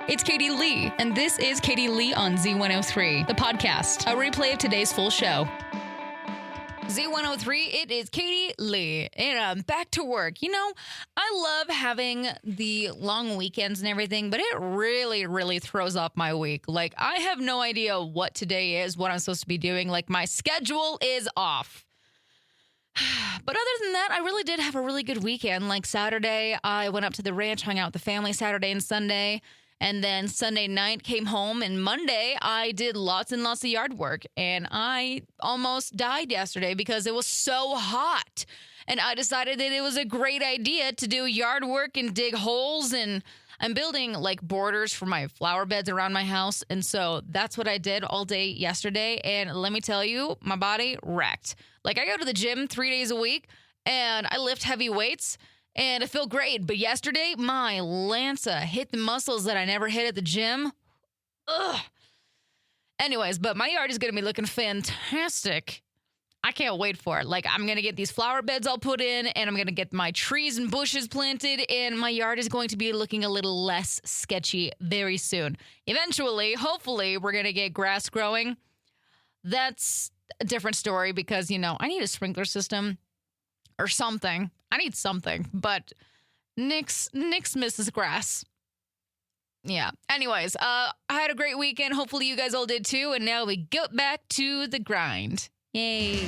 It's Katie Lee, and this is Katie Lee on Z103, the podcast, a replay of today's full show. Z103, it is Katie Lee, and I'm back to work. You know, I love having the long weekends and everything, but it really throws off my week. Like, I have no idea what today is, what I'm supposed to be doing. Like, my schedule is off. But other than that, I really did have a really good weekend. Like, Saturday, I went up to the ranch, hung out with the family Saturday and Sunday. And then Sunday night came home, and Monday I did lots and lots of yard work. And I almost died yesterday because it was so hot. And I decided that it was a great idea to do yard work and dig holes. And I'm building like borders for my flower beds around my house. And so that's what I did all day yesterday. And let me tell you, my body wrecked. Like, I go to the gym 3 days a week and I lift heavy weights. And I feel great. But yesterday, my Lanza hit the muscles that I never hit at the gym. Ugh. Anyways, but my yard is going to be looking fantastic. I can't wait for it. Like, I'm going to get these flower beds all put in, and I'm going to get my trees and bushes planted, and my yard is going to be looking a little less sketchy very soon. Eventually, hopefully, we're going to get grass growing. That's a different story because, you know, I need a sprinkler system or something. I need something, but Nix misses grass. Yeah. Anyways, I had a great weekend. Hopefully you guys all did too. And now we go back to the grind. Yay.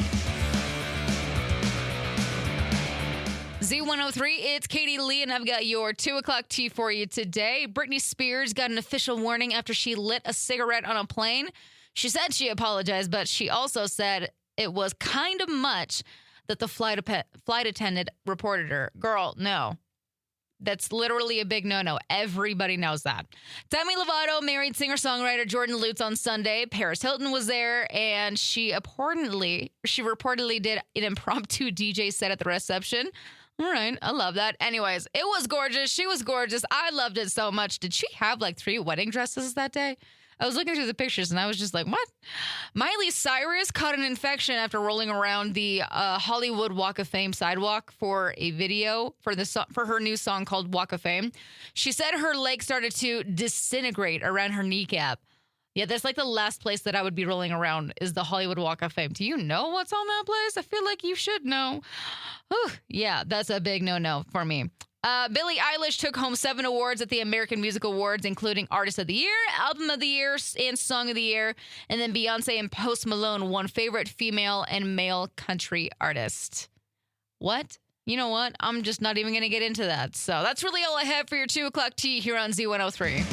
Z103, it's Katie Lee, and I've got your 2 o'clock tea for you today. Britney Spears got an official warning after she lit a cigarette on a plane. She said she apologized, but she also said it was kind of much that the flight attendant reported her. Girl, no. That's literally a big no-no. Everybody knows that. Demi Lovato married singer-songwriter Jordan Lutz on Sunday. Paris Hilton was there, and she reportedly did an impromptu DJ set at the reception. All right, I love that. Anyways, it was gorgeous. She was gorgeous. I loved it so much. Did she have like 3 wedding dresses that day? I was looking through the pictures and I was just like, what? Miley Cyrus caught an infection after rolling around the Hollywood Walk of Fame sidewalk for a video for her new song called Walk of Fame. She said her leg started to disintegrate around her kneecap. Yeah, that's like the last place that I would be rolling around is the Hollywood Walk of Fame. Do you know what's on that place? I feel like you should know. Whew, yeah, that's a big no-no for me. Billie Eilish took home 7 awards at the American Music Awards, including Artist of the Year, Album of the Year, and Song of the Year. And then Beyonce and Post Malone won Favorite Female and Male Country Artist. What? You know what? I'm just not even going to get into that. So that's really all I have for your 2 o'clock tea here on Z103.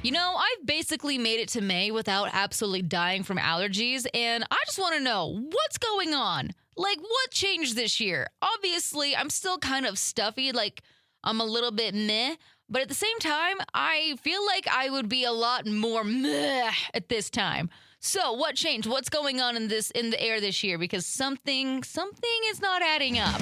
You know, I've basically made it to May without absolutely dying from allergies, and I just want to know, what's going on? Like, what changed this year? Obviously, I'm still kind of stuffy, like, I'm a little bit meh, but at the same time, I feel like I would be a lot more meh at this time. So, what changed? What's going on in the air this year? Because something is not adding up.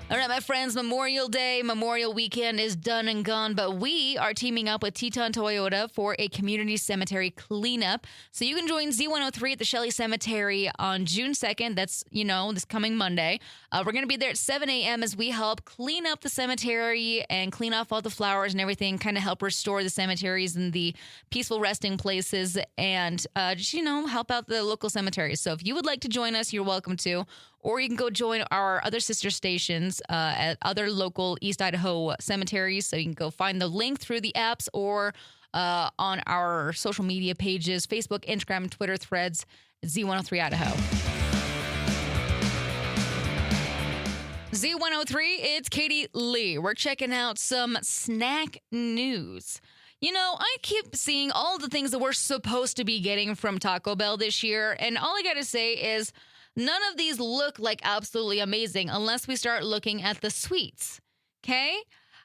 All right, my friends, Memorial Day, Memorial Weekend is done and gone, but we are teaming up with Teton Toyota for a community cemetery cleanup. So you can join Z103 at the Shelley Cemetery on June 2nd. That's, you know, this coming Monday. We're going to be there at 7 a.m. as we help clean up the cemetery and clean off all the flowers and everything, kind of help restore the cemeteries and the peaceful resting places and just, you know, help out the local cemeteries. So if you would like to join us, you're welcome to. Or you can go join our other sister stations at other local East Idaho cemeteries. So you can go find the link through the apps or on our social media pages, Facebook, Instagram, Twitter, Threads, Z103 Idaho. Z103, it's Katie Lee. We're checking out some snack news. You know, I keep seeing all the things that we're supposed to be getting from Taco Bell this year, and all I gotta say is none of these look like absolutely amazing unless we start looking at the sweets, okay?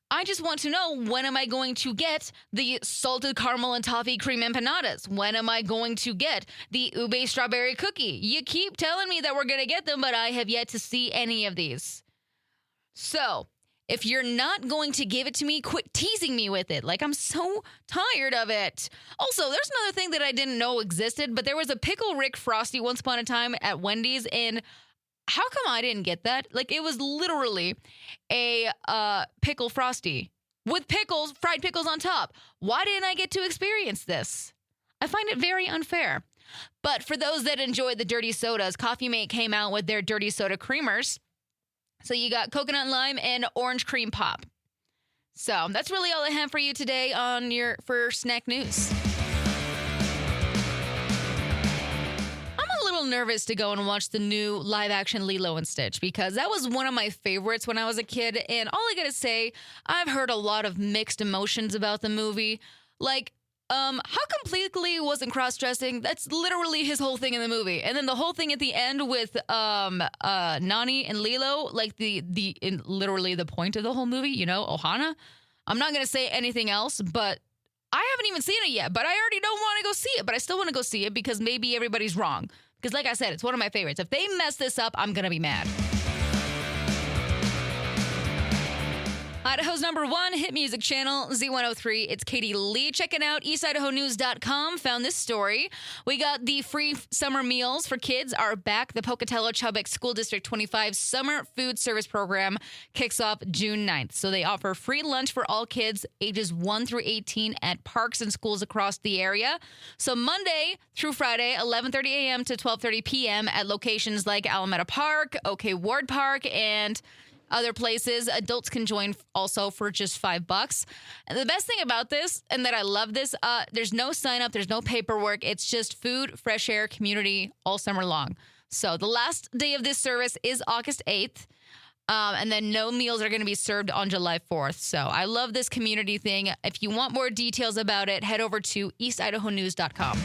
I just want to know, when am I going to get the salted caramel and toffee cream empanadas? When am I going to get the ube strawberry cookie? You keep telling me that we're going to get them, but I have yet to see any of these. So, if you're not going to give it to me, quit teasing me with it. Like, I'm so tired of it. Also, there's another thing that I didn't know existed, but there was a Pickle Rick Frosty once upon a time at Wendy's, and how come I didn't get that? Like, it was literally a pickle frosty with pickles, fried pickles on top. Why didn't I get to experience this? I find it very unfair. But for those that enjoy the dirty sodas, Coffee Mate came out with their dirty soda creamers. So you got coconut lime and orange cream pop. So that's really all I have for you today on your first snack news. I'm a little nervous to go and watch the new live action Lilo and Stitch because that was one of my favorites when I was a kid. And all I gotta say, I've heard a lot of mixed emotions about the movie. Like, how completely wasn't cross-dressing? That's literally his whole thing in the movie. And then the whole thing at the end with Nani and Lilo, like literally the point of the whole movie, Ohana. I'm not going to say anything else, but I haven't even seen it yet. But I already don't want to go see it, but I still want to go see it because maybe everybody's wrong. Because like I said, it's one of my favorites. If they mess this up, I'm going to be mad. Idaho's #1 hit music channel, Z103. It's Katie Lee. Checking out EastIdahoNews.com. Found this story. We got the free summer meals for kids are back. The Pocatello-Chubbuck School District 25 Summer Food Service Program kicks off June 9th. So they offer free lunch for all kids ages 1 through 18 at parks and schools across the area. So Monday through Friday, 11:30 a.m. to 12:30 p.m. at locations like Alameda Park, OK Ward Park, and other places. Adults can join also for just $5. And the best thing about this, and that I love this, there's no sign up, there's no paperwork. It's just food, fresh air, community all summer long. So the last day of this service is August 8th. And then no meals are going to be served on July 4th. So I love this community thing. If you want more details about it, head over to EastIdahoNews.com.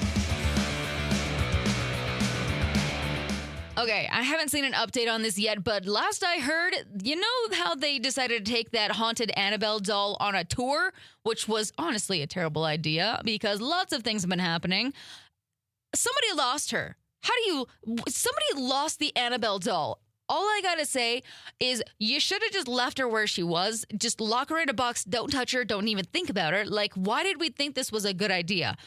Okay, I haven't seen an update on this yet, but last I heard, you know how they decided to take that haunted Annabelle doll on a tour, which was honestly a terrible idea because lots of things have been happening. Somebody lost her. Somebody lost the Annabelle doll. All I gotta say is you should have just left her where she was. Just lock her in a box. Don't touch her. Don't even think about her. Like, why did we think this was a good idea?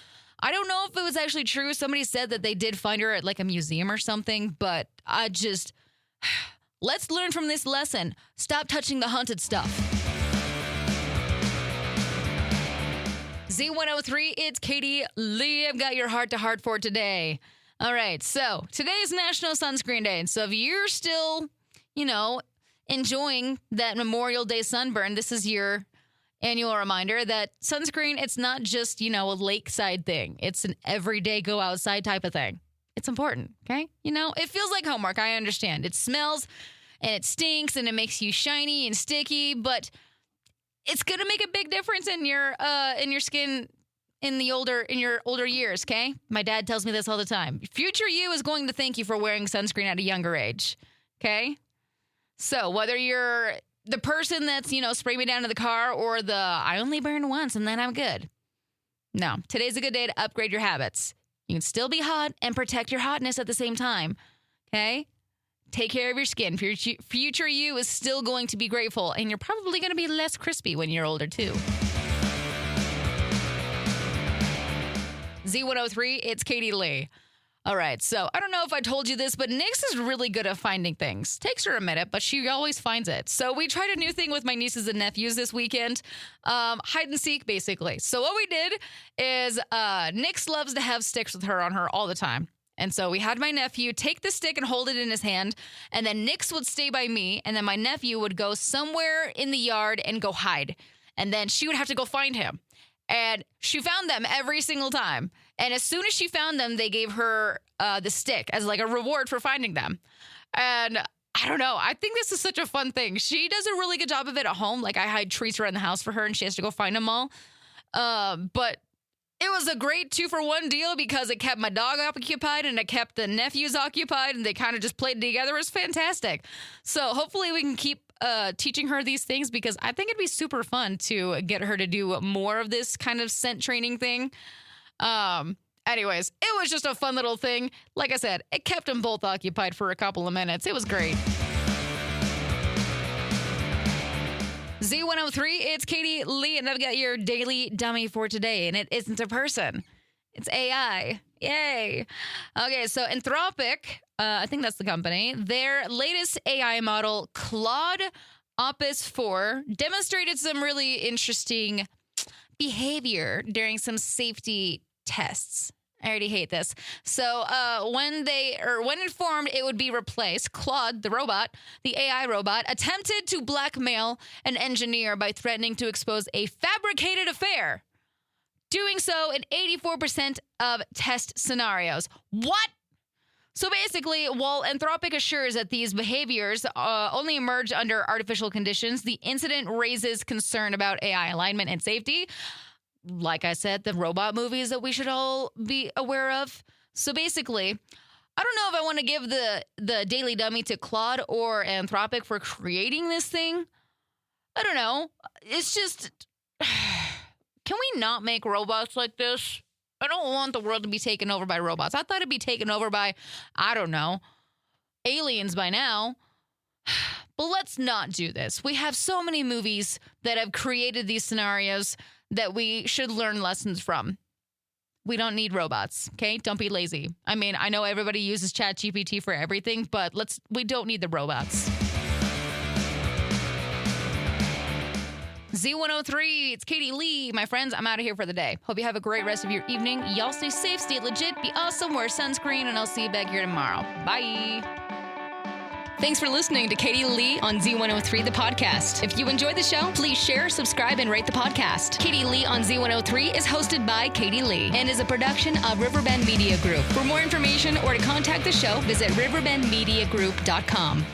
I don't know if it was actually true. Somebody said that they did find her at like a museum or something, but let's learn from this lesson. Stop touching the haunted stuff. Z103, it's Katie Lee. I've got your heart-to-heart for today. All right, so today is National Sunscreen Day. And so if you're still, enjoying that Memorial Day sunburn, this is your annual reminder that sunscreen, it's not just, a lakeside thing. It's an everyday go outside type of thing. It's important, okay? It feels like homework. I understand. It smells and it stinks and it makes you shiny and sticky, but it's going to make a big difference in your skin in your older years, okay? My dad tells me this all the time. Future you is going to thank you for wearing sunscreen at a younger age, okay? So whether you're the person that's, spray me down to the car or I only burn once and then I'm good. No, today's a good day to upgrade your habits. You can still be hot and protect your hotness at the same time. Okay? Take care of your skin. Future you is still going to be grateful and you're probably going to be less crispy when you're older too. Z103, it's Katie Lee. All right, so I don't know if I told you this, but Nyx is really good at finding things. Takes her a minute, but she always finds it. So we tried a new thing with my nieces and nephews this weekend, hide and seek, basically. So what we did is Nyx loves to have sticks with her on her all the time. And so we had my nephew take the stick and hold it in his hand, and then Nyx would stay by me, and then my nephew would go somewhere in the yard and go hide. And then she would have to go find him. And she found them every single time. And as soon as she found them, they gave her the stick as like a reward for finding them. And I don't know. I think this is such a fun thing. She does a really good job of it at home. Like I hide treats around the house for her and she has to go find them all. But it was a great 2-for-1 deal because it kept my dog occupied and it kept the nephews occupied and they kind of just played together. It was fantastic. So hopefully we can keep teaching her these things because I think it'd be super fun to get her to do more of this kind of scent training thing. Anyways, it was just a fun little thing. Like I said, it kept them both occupied for a couple of minutes. It was great. Z103, it's Katie Lee, and I've got your daily dummy for today, and it isn't a person. It's AI. Yay. Okay, so Anthropic I think that's the company. Their latest AI model, Claude Opus 4, demonstrated some really interesting behavior during some safety tests. I already hate this. So when informed it would be replaced, Claude, the robot, the AI robot, attempted to blackmail an engineer by threatening to expose a fabricated affair, doing so in 84% of test scenarios. What? So basically, while Anthropic assures that these behaviors only emerge under artificial conditions, the incident raises concern about AI alignment and safety. Like I said, the robot movies that we should all be aware of. So basically, I don't know if I want to give the Daily Dummy to Claude or Anthropic for creating this thing. I don't know. It's just, can we not make robots like this? I don't want the world to be taken over by robots. I thought it'd be taken over by, I don't know, aliens by now. But let's not do this. We have so many movies that have created these scenarios that we should learn lessons from. We don't need robots, okay? Don't be lazy. I mean, I know everybody uses ChatGPT for everything, but we don't need the robots. Z103, it's Katie Lee. My friends, I'm out of here for the day. Hope you have a great rest of your evening. Y'all stay safe, stay legit, be awesome, wear sunscreen, and I'll see you back here tomorrow. Bye. Thanks for listening to Katie Lee on Z103, the podcast. If you enjoyed the show, please share, subscribe, and rate the podcast. Katie Lee on Z103 is hosted by Katie Lee and is a production of Riverbend Media Group. For more information or to contact the show, visit riverbendmediagroup.com.